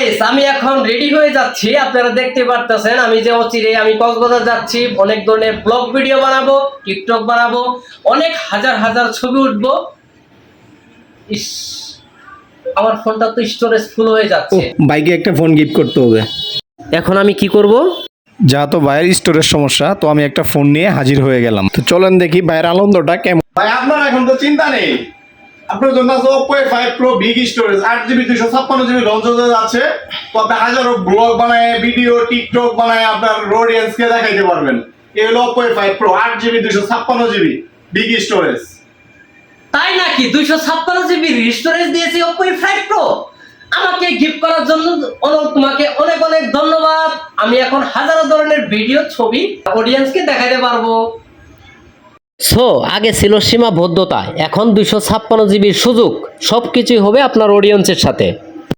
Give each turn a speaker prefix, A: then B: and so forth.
A: Guys আমি এখন ready হয়ে যাচ্ছি। আপনারা দেখতে পারতেছেন আমি যে অচিরে আমি কক্সবাজার যাচ্ছি। অনেক ধরনের ব্লগ ভিডিও বানাবো, টিকটক বানাবো, অনেক হাজার হাজার ছবি উঠবো। ইস, আমার ফোনটা তো স্টোরেজ ফুল হয়ে যাচ্ছে।
B: ভাইকে একটা ফোন গিফট করতে হবে।
A: এখন আমি কি করব?
B: যা তো ভাইয়ের স্টোরেজ সমস্যা, তো আমি একটা ফোন নিয়ে হাজির হয়ে গেলাম। তো চলেন দেখি ভাইয়ের আনন্দটা কেমন।
C: ভাই আপনার এখন তো চিন্তা নেই, আপনার জন্য আছে Oppo A5 Pro big storage 8GB 256GB রঞ্জনের আছে। তো আপনি হাজারো ব্লগ বানায়, ভিডিও টিকটক বানায় আপনার অডিয়েন্সকে দেখাইতে পারবেন। এই হলো Oppo A5 Pro 8GB 256GB big storage.
A: তাই নাকি? 256GB স্টোরেজ দিয়েছি Oppo A5 Pro। আমাকে গিফট করার জন্য তোমাকে অনেক অনেক ধন্যবাদ। আমি এখন হাজারো ধরনের ভিডিও ছবি অডিয়েন্সকে দেখাতে পারবো। আগে ছিল সীমাবদ্ধতা, এখন 256GBর সুযোগ। সবকিছুই হবে আপনার অডিয়েন্সের সাথে।